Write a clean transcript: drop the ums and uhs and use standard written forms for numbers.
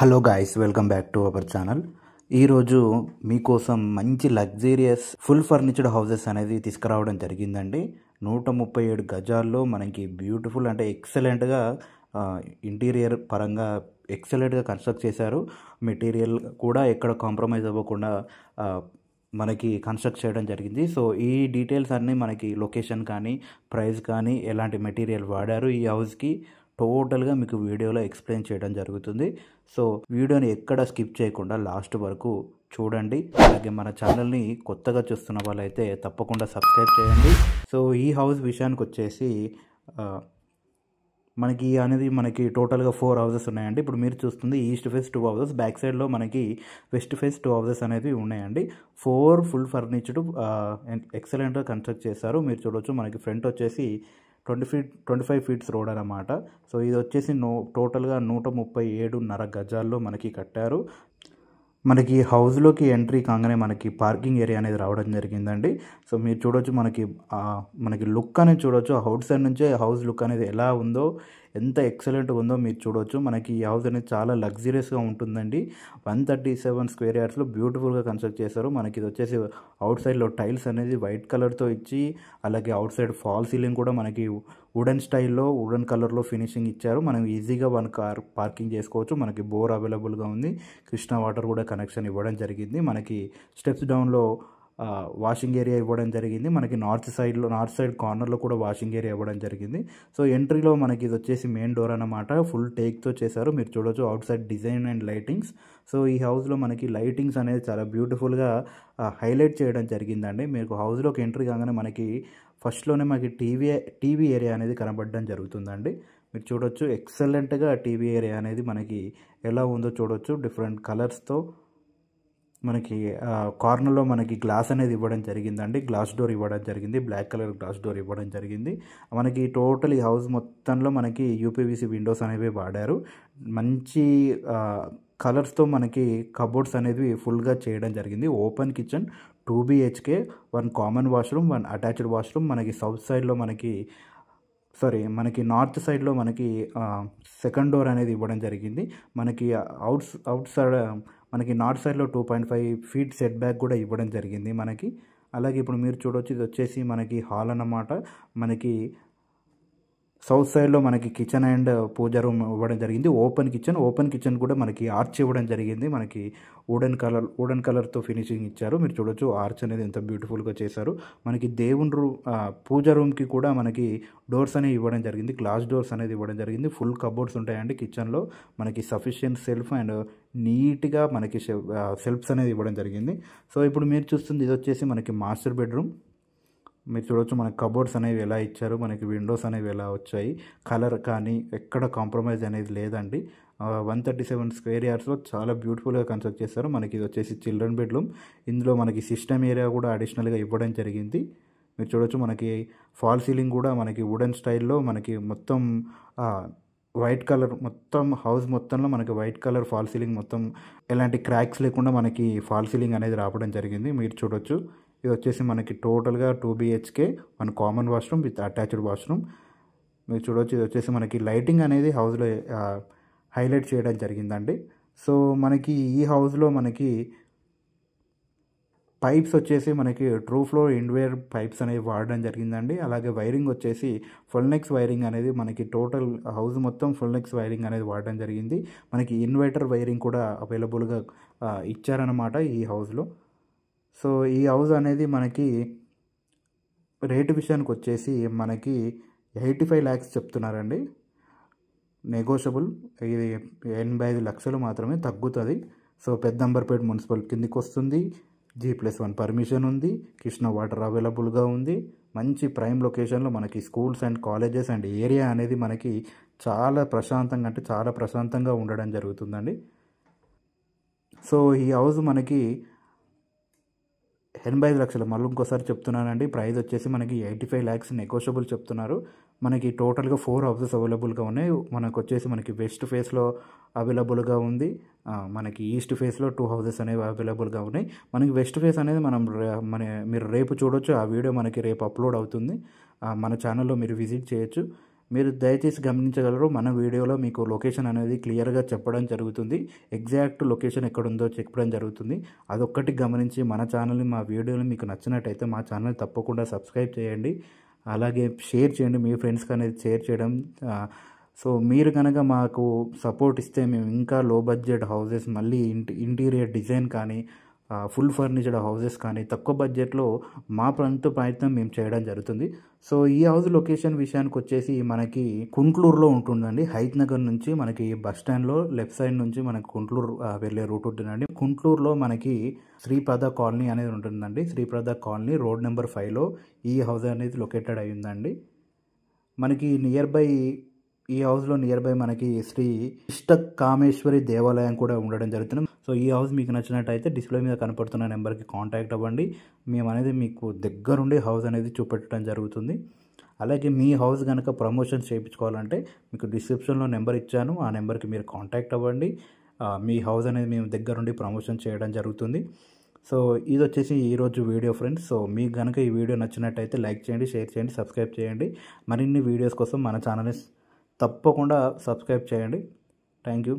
Hello guys, welcome back to our channel. ఈరోజు మీకోసం మంచి లగ్జీరియస్ ఫుల్ ఫర్నిచర్డ్ హౌసెస్ అనేది తీసుకురావడం జరిగిందండి. 137 గజాల్లో మనకి బ్యూటిఫుల్ అంటే ఎక్సలెంట్గా ఇంటీరియర్ పరంగా ఎక్సలెంట్గా కన్స్ట్రక్ట్ చేశారు. మెటీరియల్ కూడా ఎక్కడ కాంప్రమైజ్ అవ్వకుండా మనకి కన్స్ట్రక్ట్ చేయడం జరిగింది. సో ఈ డీటెయిల్స్ అన్నీ మనకి లొకేషన్ కానీ ప్రైస్ కానీ ఎలాంటి మెటీరియల్ వాడారు ఈ హౌస్కి టోటల్గా మీకు వీడియోలో ఎక్స్ప్లెయిన్ చేయడం జరుగుతుంది. సో వీడియోని ఎక్కడ స్కిప్ చేయకుండా లాస్ట్ వరకు చూడండి. అలాగే మన ఛానల్ని కొత్తగా చూస్తున్న వాళ్ళైతే తప్పకుండా సబ్స్క్రైబ్ చేయండి. సో ఈ హౌస్ విషయానికి వచ్చేసి మనకి టోటల్గా 4 హౌసెస్ ఉన్నాయండి. ఇప్పుడు మీరు చూస్తుంది ఈస్ట్ ఫేస్ 2 హౌసెస్, బ్యాక్ సైడ్లో మనకి వెస్ట్ ఫేస్ 2 హౌసెస్ అనేవి ఉన్నాయండి. 4 ఫుల్ ఫర్నిచర్డ్ ఎక్సలెంట్గా కన్స్ట్రక్ట్ చేశారు. మీరు చూడవచ్చు మనకి ఫ్రంట్ వచ్చేసి 25 ఫీట్స్ రోడ్ అన్నమాట. సో ఇది వచ్చేసి టోటల్గా 137.5 గజాల్లో మనకి కట్టారు. మనకి హౌస్లోకి ఎంట్రీ కాగానే మనకి పార్కింగ్ ఏరియా అనేది రావడం జరిగిందండి. సో మీరు చూడొచ్చు మనకి లుక్ అనేది చూడొచ్చు. అవుట్ సైడ్ నుంచే హౌస్ లుక్ అనేది ఎలా ఉందో, ఎంత ఎక్సలెంట్గా ఉందో మీరు చూడొచ్చు. మనకి ఈ హౌస్ అనేది చాలా లగ్జరియస్గా ఉంటుందండి. 137 స్క్వేర్ యార్డ్స్లో బ్యూటిఫుల్గా కన్స్ట్రక్ట్ చేశారు. మనకి ఇది వచ్చేసి అవుట్ సైడ్లో టైల్స్ అనేది వైట్ కలర్తో ఇచ్చి, అలాగే అవుట్ సైడ్ ఫాల్ సీలింగ్ కూడా మనకి వుడెన్ స్టైల్లో వుడెన్ కలర్లో ఫినిషింగ్ ఇచ్చారు. మనం ఈజీగా 1 కార్ పార్కింగ్ చేసుకోవచ్చు. మనకి బోర్ అవైలబుల్గా ఉంది. కృష్ణా వాటర్ కూడా కనెక్షన్ ఇవ్వడం జరిగింది. మనకి స్టెప్స్ డౌన్లో వాషింగ్ ఏరియా ఇవ్వడం జరిగింది. మనకి నార్త్ సైడ్ కార్నర్లో కూడా వాషింగ్ ఏరియా ఇవ్వడం జరిగింది. సో ఎంట్రీలో మనకి ఇది వచ్చేసి మెయిన్ డోర్ అన్నమాట. ఫుల్ టేక్తో చేశారు. మీరు చూడొచ్చు out side design and lightings. So ఈ హౌస్లో మనకి లైటింగ్స్ అనేది చాలా బ్యూటిఫుల్గా హైలైట్ చేయడం జరిగిందండి. మీకు హౌస్లోకి ఎంట్రీ కాగానే మనకి ఫస్ట్లోనే మనకి టీవీ ఏరియా అనేది కనబడడం జరుగుతుందండి. మీరు చూడొచ్చు ఎక్సలెంట్గా టీవీ ఏరియా అనేది మనకి ఎలా ఉందో చూడొచ్చు. డిఫరెంట్ కలర్స్తో మనకి కార్నర్లో మనకి గ్లాస్ అనేది ఇవ్వడం జరిగిందండి. గ్లాస్ డోర్ ఇవ్వడం జరిగింది. బ్లాక్ కలర్ గ్లాస్ డోర్ ఇవ్వడం జరిగింది. మనకి టోటల్ ఈ హౌస్ మొత్తంలో మనకి యూపీవీసీ విండోస్ అనేవి వాడారు. మంచి కలర్స్తో మనకి కబోర్డ్స్ అనేవి ఫుల్గా చేయడం జరిగింది. Open kitchen, 2 BHK, 1 common washroom, 1 attached washroom. మనకి సౌత్ సైడ్లో మనకి నార్త్ సైడ్లో మనకి సెకండ్ డోర్ అనేది ఇవ్వడం జరిగింది. మనకి అవుట్ సైడ్ మనకి నార్త్ సైడ్లో 2.5 ఫీట్ సెట్ బ్యాక్ కూడా ఇవ్వడం జరిగింది మనకి. అలాగే ఇప్పుడు మీరు చూడవచ్చు ఇది వచ్చేసి మనకి హాల్ అన్నమాట. మనకి సౌత్ సైడ్లో మనకి కిచెన్ అండ్ పూజ రూమ్ ఇవ్వడం జరిగింది. ఓపెన్ కిచెన్ కూడా మనకి ఆర్చ్ ఇవ్వడం జరిగింది. మనకి వుడెన్ కలర్తో ఫినిషింగ్ ఇచ్చారు. మీరు చూడొచ్చు ఆర్చ్ అనేది ఎంత బ్యూటిఫుల్గా చేశారు. మనకి దేవుని పూజ రూమ్కి కూడా మనకి డోర్స్ అనేవి ఇవ్వడం జరిగింది. గ్లాస్ డోర్స్ అనేది ఇవ్వడం జరిగింది. ఫుల్ కబోర్డ్స్ ఉంటాయండి కిచెన్లో. మనకి సఫిషియెంట్ సెల్ఫ్ అండ్ నీట్గా మనకి సెల్ఫ్స్ అనేది ఇవ్వడం జరిగింది. సో ఇప్పుడు మీరు చూస్తుంది ఇది వచ్చేసి మనకి మాస్టర్ బెడ్రూమ్. మీరు చూడవచ్చు మనకి కబోర్డ్స్ అనేవి ఎలా ఇచ్చారు, మనకి విండోస్ అనేవి ఎలా వచ్చాయి. కలర్ కానీ ఎక్కడ కాంప్రమైజ్ అనేది లేదండి. 137 స్క్వేర్ యార్డ్స్లో చాలా బ్యూటిఫుల్గా కన్స్ట్రక్ట్ చేశారు. మనకి ఇది వచ్చేసి చిల్డ్రన్ బెడ్రూమ్. ఇందులో మనకి సిస్టమ్ ఏరియా కూడా అడిషనల్గా ఇవ్వడం జరిగింది. మీరు చూడవచ్చు మనకి ఫాల్ సీలింగ్ కూడా మనకి వుడెన్ స్టైల్లో మనకి మొత్తం వైట్ కలర్, మొత్తం హౌస్ మొత్తంలో మనకి వైట్ కలర్ ఫాల్ సీలింగ్, మొత్తం ఎలాంటి క్రాక్స్ లేకుండా మనకి ఫాల్ సీలింగ్ అనేది రావడం జరిగింది. మీరు చూడొచ్చు ఇది వచ్చేసి మనకి టోటల్గా 2 BHK, 1 common washroom with attached washroom. మీరు చూడవచ్చు ఇది వచ్చేసి మనకి లైటింగ్ అనేది హౌస్లో హైలైట్ చేయడం జరిగిందండి. సో మనకి ఈ హౌస్లో మనకి పైప్స్ వచ్చేసి మనకి ట్రూ ఫ్లో ఇన్వేర్ పైప్స్ అనేవి వాడడం జరిగిందండి. అలాగే వైరింగ్ వచ్చేసి ఫుల్ నెక్స్ వైరింగ్ అనేది మనకి టోటల్ హౌస్ మొత్తం ఫుల్ నెక్స్ వైరింగ్ అనేది వాడడం జరిగింది. మనకి ఇన్వర్టర్ వైరింగ్ కూడా అవైలబుల్గా ఇచ్చారన్నమాట ఈ హౌస్లో. సో ఈ హౌస్ అనేది మనకి రేటు విషయానికి వచ్చేసి మనకి 85 lakhs చెప్తున్నారండి. నెగోషియబుల్. ఇది 85 లక్షలు మాత్రమే తగ్గుతుంది. సో పెద్దంబర్పేట మున్సిపల్ కిందికి వస్తుంది. G+1 పర్మిషన్ ఉంది. కృష్ణా వాటర్ అవైలబుల్గా ఉంది. మంచి ప్రైమ్ లొకేషన్లో మనకి schools and colleges and area అనేది మనకి చాలా ప్రశాంతంగా ఉండడం జరుగుతుందండి. సో ఈ హౌస్ మనకి 85 లక్షలు, మళ్ళీ ఇంకోసారి చెప్తున్నానండి. ప్రైస్ వచ్చేసి మనకి 85 lakhs నెగోషియబుల్ చెప్తున్నారు. మనకి టోటల్గా 4 హౌసెస్ అవైలబుల్గా ఉన్నాయి. మనకి వెస్ట్ ఫేస్లో అవైలబుల్గా ఉంది. మనకి ఈస్ట్ ఫేస్లో 2 హౌసెస్ అనేవి అవైలబుల్గా ఉన్నాయి. మనకి వెస్ట్ ఫేస్ అనేది మీరు రేపు చూడొచ్చు. ఆ వీడియో మనకి రేపు అప్లోడ్ అవుతుంది. మన ఛానల్లో మీరు విజిట్ చేయొచ్చు. మీరు దయచేసి గమనించగలరు, మన వీడియోలో మీకు లొకేషన్ అనేది క్లియర్గా చెప్పడం జరుగుతుంది. ఎగ్జాక్ట్ లొకేషన్ ఎక్కడుందో చెప్పడం జరుగుతుంది. అదొక్కటి గమనించి మన ఛానల్ని, మా వీడియోని మీకు నచ్చినట్టయితే మా ఛానల్ తప్పకుండా సబ్స్క్రైబ్ చేయండి. అలాగే షేర్ చేయండి, మీ ఫ్రెండ్స్కి అనేది షేర్ చేయడం. సో మీరు కనుక మాకు సపోర్ట్ ఇస్తే మేము ఇంకా లో బడ్జెట్ హౌసెస్, మళ్ళీ ఇంటీరియర్ డిజైన్ కానీ, ఫుల్ ఫర్నిచర్డ్ హౌసెస్ కానీ తక్కువ బడ్జెట్లో మా ప్రయత్నం మేము చేయడం జరుగుతుంది. సో ఈ హౌస్ లొకేషన్ విషయానికి వచ్చేసి మనకి కుంట్లూరులో ఉంటుందండి. హైత్ నగర్ నుంచి మనకి బస్ స్టాండ్లో లెఫ్ట్ సైడ్ నుంచి మనకి కుంట్లూరు వెళ్ళే రూట్ ఉంటుందండి. కుంట్లూరులో మనకి శ్రీప్రద కాలనీ అనేది ఉంటుందండి. శ్రీప్రద కాలనీ రోడ్ నెంబర్ 5లో ఈ హౌస్ అనేది లొకేటెడ్ అయి ఉందండి. మనకి ఈ హౌస్లో నియర్ బై మనకి శ్రీ ఇష్ట కామేశ్వరి దేవాలయం కూడా ఉండడం జరుగుతుంది. సో ఈ హౌస్ మీకు నచ్చినట్టయితే డిస్ప్లే మీద కనపడుతున్న నెంబర్కి కాంటాక్ట్ అవ్వండి. మేము అనేది మీకు దగ్గరుండి హౌస్ అనేది చూపెట్టడం జరుగుతుంది. అలాగే మీ హౌస్ కనుక ప్రమోషన్స్ చేయించుకోవాలంటే మీకు డిస్క్రిప్షన్లో నెంబర్ ఇచ్చాను, ఆ నెంబర్కి మీరు కాంటాక్ట్ అవ్వండి. మీ హౌస్ అనేది మేము దగ్గరుండి ప్రమోషన్ చేయడం జరుగుతుంది. సో ఇది వచ్చేసి ఈరోజు వీడియో ఫ్రెండ్స్. సో మీకు కనుక ఈ వీడియో నచ్చినట్టయితే లైక్ చేయండి, షేర్ చేయండి, సబ్స్క్రైబ్ చేయండి. మరిన్ని వీడియోస్ కోసం మన ఛానల్ని తప్పకుండా సబ్స్క్రైబ్ చేయండి. Thank you.